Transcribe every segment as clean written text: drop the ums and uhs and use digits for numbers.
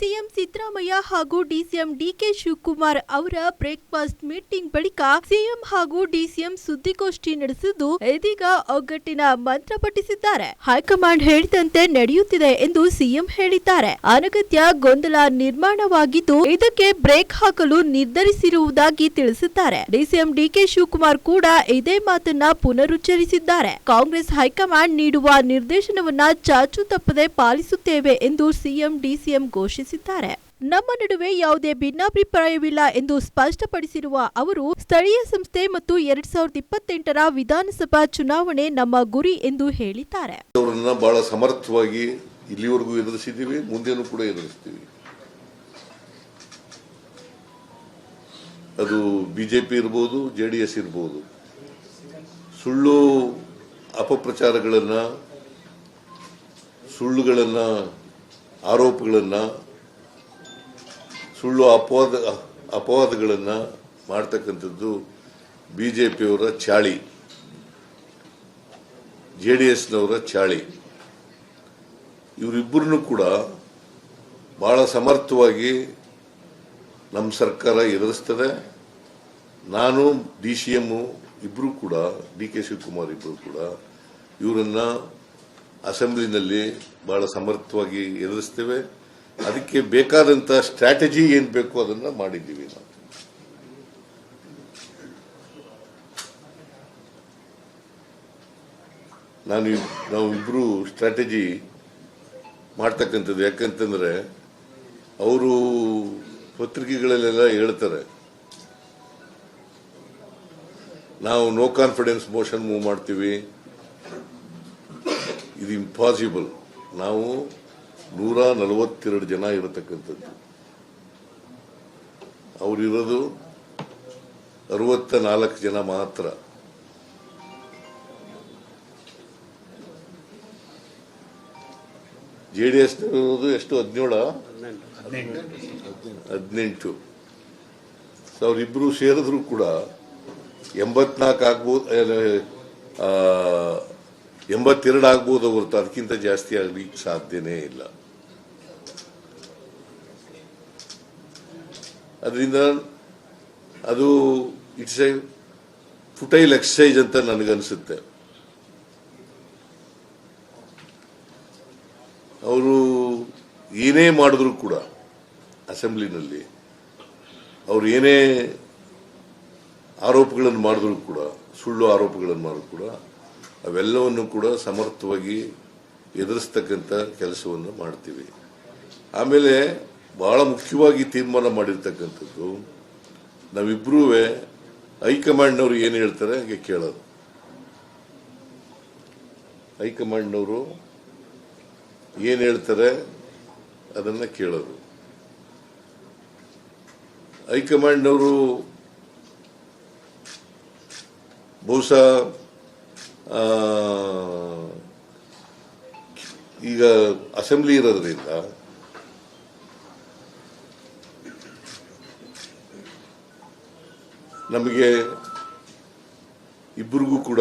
CM Siddaramaiah ಹಾಗೂ DCM DK Shivakumar ಅವರ breakfast meeting ಬಳಿಕ ಸಿಎಂ ಹಾಗೂ ಡಿಸಿಎಂ ಸುದ್ದಿಗೋಷ್ಠಿ ನಡೆಸಿದ್ದು ಇದೀಗ ಒಗ್ಗಟ್ಟಿನ ಮಂತ್ರ ಪಠಿಸಿದ್ದಾರೆ. ಹೈಕಮಾಂಡ್ ಹೇಳಿದಂತೆ ನಡೆಯುತ್ತಿದೆ ಎಂದು ಸಿಎಂ ಹೇಳಿದ್ದಾರೆ. ಅನಗತ್ಯ ಗೊಂದಲ ನಿರ್ಮಾಣವಾಗಿದ್ದು ಇದಕ್ಕೆ ಬ್ರೇಕ್ ಹಾಕಲು ನಿರ್ಧರಿಸಿರುವುದಾಗಿ ತಿಳಿಸಿದ್ದಾರೆ. ಡಿಸಿಎಂ ಡಿಕೆ ಶಿವಕುಮಾರ್ ಕೂಡ ಇದೇ ಮಾತನ್ನ ಪುನರುಚ್ಚರಿಸಿದ್ದಾರೆ. ಕಾಂಗ್ರೆಸ್ ಹೈಕಮಾಂಡ್ ನೀಡುವ ನಿರ್ದೇಶನವನ್ನ ಚಾಚು ತಪ್ಪದೆ ಪಾಲಿಸುತ್ತೇವೆ ಎಂದು ಸಿಎಂ ಡಿಸಿಎಂ ಘೋಷಿಸಿದ್ದಾರೆ. ನಮ್ಮ ನಡುವೆ ಯಾವುದೇ ಭಿನ್ನಾಭಿಪ್ರಾಯವಿಲ್ಲ ಎಂದು ಸ್ಪಷ್ಟಪಡಿಸಿರುವ ಅವರು ಸ್ಥಳೀಯ ಸಂಸ್ಥೆ ಮತ್ತು 2028ರ ವಿಧಾನಸಭಾ ಚುನಾವಣೆ ನಮ್ಮ ಗುರಿ ಎಂದು ಹೇಳಿದ್ದಾರೆ. ಅವರನ್ನ ಬಹಳ ಸಮರ್ಥವಾಗಿ ಇಲ್ಲಿವರೆಗೂ ಎದುರಿಸಿದ್ದೀವಿ, ಮುಂದೇನೂ ಕೂಡ ಎದುರಿಸ್ತೀವಿ. ಅದು ಬಿಜೆಪಿ ಇರ್ಬೋದು, ಜೆಡಿಎಸ್ ಇರ್ಬೋದು. ಸುಳ್ಳು ಅಪಪ್ರಚಾರಗಳನ್ನ, ಸುಳ್ಳುಗಳನ್ನ, ಆರೋಪಗಳನ್ನ, ಸುಳ್ಳು ಅಪವಾದಗಳನ್ನ ಮಾಡ್ತಕ್ಕಂಥದ್ದು ಬಿಜೆಪಿಯವರ ಚಾಳಿ, ಜೆಡಿಎಸ್ನವರ ಚಾಳಿ. ಇವರಿಬ್ಬರನ್ನು ಕೂಡ ಬಹಳ ಸಮರ್ಥವಾಗಿ ನಮ್ಮ ಸರ್ಕಾರ ಎದುರಿಸ್ತದೆ. ನಾನು ಡಿಸಿಎಂ ಇಬ್ಬರು ಕೂಡ, ಡಿಕೆ ಶಿವಕುಮಾರ್ ಇಬ್ಬರು ಕೂಡ ಇವರನ್ನ ಅಸೆಂಬ್ಲಿನಲ್ಲಿ ಬಹಳ ಸಮರ್ಥವಾಗಿ ಎದುರಿಸ್ತೇವೆ. ಅದಕ್ಕೆ ಬೇಕಾದಂತ ಸ್ಟ್ರಾಟಜಿ ಏನ್ ಬೇಕು ಅದನ್ನ ಮಾಡಿದ್ದೀವಿ. ನಾವು ಇಬ್ರು ಸ್ಟ್ರಾಟಜಿ ಮಾಡ್ತಕ್ಕಂಥದ್ದು. ಯಾಕಂತಂದ್ರೆ ಅವರು ಪತ್ರಿಕೆಗಳಲ್ಲೆಲ್ಲ ಹೇಳ್ತಾರೆ, ನಾವು ನೋ ಕಾನ್ಫಿಡೆನ್ಸ್ ಮೋಷನ್ ಮೂವ್ ಮಾಡ್ತೀವಿ. ಇದು ಇಂಪಾಸಿಬಲ್. ನಾವು 142 ಜನ ಇರತಕ್ಕಂಥದ್ದು, ಅವರಿರೋದು 64 ಜನ ಮಾತ್ರ. ಜೆಡಿಎಸ್ ಇರೋದು ಎಷ್ಟು? 18. ಅವರಿಬ್ರು ಸೇರಿದ್ರು ಕೂಡ 84 ಆಗ್ಬೋದು, 82 ಆಗ್ಬೋದು ಹೊರತು ಅದಕ್ಕಿಂತ ಜಾಸ್ತಿ ಆಗ್ಲಿಕ್ಕೆ ಸಾಧ್ಯನೇ ಇಲ್ಲ. ಅದರಿಂದ ಅದು ಇಟ್ಸ್ ಎ ಫುಟೈಲ್ ಎಕ್ಸರ್ಸೈಸ್ ಅಂತ ನನಗನ್ಸುತ್ತೆ. ಅವರು ಏನೇ ಮಾಡಿದ್ರು ಕೂಡ ಅಸೆಂಬ್ಲಿನಲ್ಲಿ, ಅವರು ಏನೇ ಆರೋಪಗಳನ್ನು ಮಾಡಿದ್ರು ಕೂಡ, ಸುಳ್ಳು ಆರೋಪಗಳನ್ನು ಮಾಡಿದ್ರು ಕೂಡ ಅವೆಲ್ಲವನ್ನು ಕೂಡ ಸಮರ್ಥವಾಗಿ ಎದುರಿಸ್ತಕ್ಕಂಥ ಕೆಲಸವನ್ನು ಮಾಡ್ತೀವಿ. ಆಮೇಲೆ ಬಹಳ ಮುಖ್ಯವಾಗಿ ತೀರ್ಮಾನ ಮಾಡಿರ್ತಕ್ಕಂಥದ್ದು, ನಾವಿಬ್ಬರೂ ಹೈಕಮಾಂಡ್ನವರು ಏನು ಹೇಳ್ತಾರೆ ಹಾಗೆ ಕೇಳೋದು. ಹೈಕಮಾಂಡ್ನವರು ಏನು ಹೇಳ್ತಾರೆ ಅದನ್ನ ಕೇಳೋದು. ಹೈಕಮಾಂಡ್ನವರು ಬಹುಶಃ ಈಗ ಅಸೆಂಬ್ಲಿ ಇರೋದ್ರಿಂದ ನಮಗೆ ಇಬ್ಬರಿಗೂ ಕೂಡ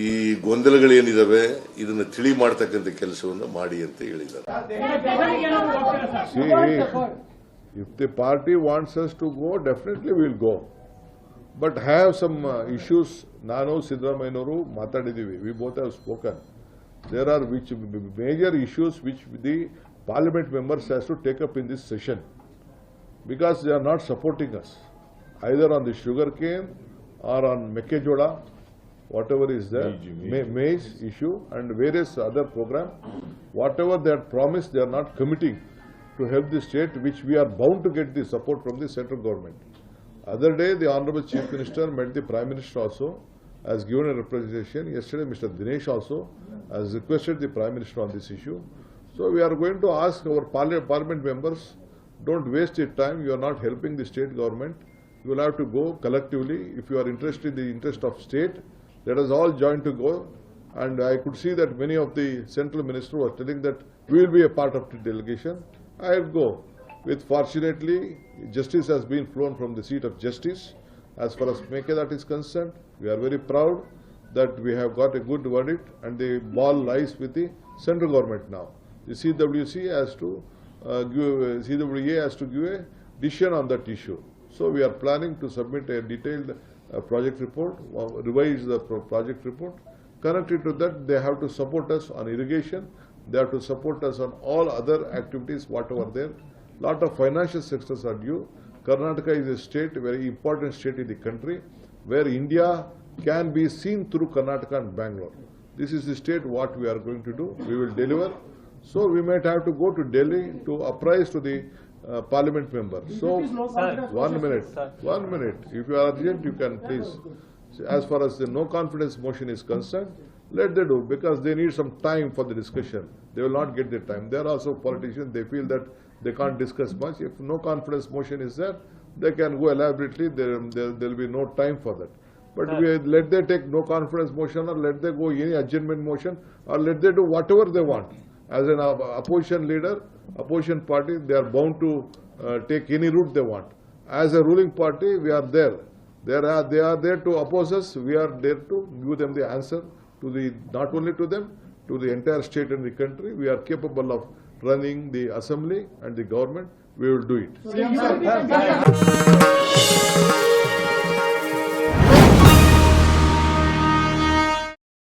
ಈ ಗೊಂದಲಗಳೇನಿದಾವೆ ಇದನ್ನ ತಿಳಿ ಮಾಡ್ತಕ್ಕಂಥ ಕೆಲಸವನ್ನು ಮಾಡಿ ಅಂತ ಹೇಳಿದ್ದಾರೆ. If the party wants us to go, definitely we'll go. But have some issues. Nanu Siddaramayyanoru matadidivi. We both have spoken. There are major issues which the parliament members has to take up in this session, because they are not supporting us either on the sugar cane or on Mekkejoda, whatever is there, maize issue and various other program. Whatever they had promised, they are not committing to help the state, which we are bound to get the support from the central government. Other day, the Honorable Chief Minister met the Prime Minister also, has given a representation. Yesterday, Mr. Dinesh also has requested the Prime Minister on this issue. So we are going to ask our parliament members, don't waste your time. You are not helping the state government. You will have to go collectively. If you are interested in the interest of state, let us all join to go. And I could see that many of the central ministers were telling that we will be a part of the delegation. I will go. Fortunately, justice has been flown from the seat of justice. As far as Mekkejoda is concerned, we are very proud that we have got a good verdict and the ball lies with the central government now. The CWC has to CWA has to give a decision on that issue. So we are planning to submit a detailed project report, revise the project report. Connected to that, they have to support us on irrigation. They have to support us on all other activities, whatever there. Lot of financial sectors are due. Karnataka is a state, very important state in the country, where India can be seen through Karnataka and Bangalore. This is the state what we are going to do. We will deliver. So we might have to go to Delhi to apprise to the parliament member. So, Sir. 1 minute, 1 minute. If you are urgent, you can please. As far as the no confidence motion is concerned, let they do, because they need some time for the discussion. They will not get the time. They are also politicians. They feel that they can't discuss much. If no confidence motion is there, they can go elaborately. There will be no time for that. But let they take no confidence motion, or let they go any adjournment motion, or let they do whatever they want. As an opposition leader, opposition party, they are bound to take any route they want. As a ruling party, we are there. They are there to oppose us. We are there to give them the answer to the, not only to them, to the entire state and the country. We are capable of running the assembly and the government. We will do it.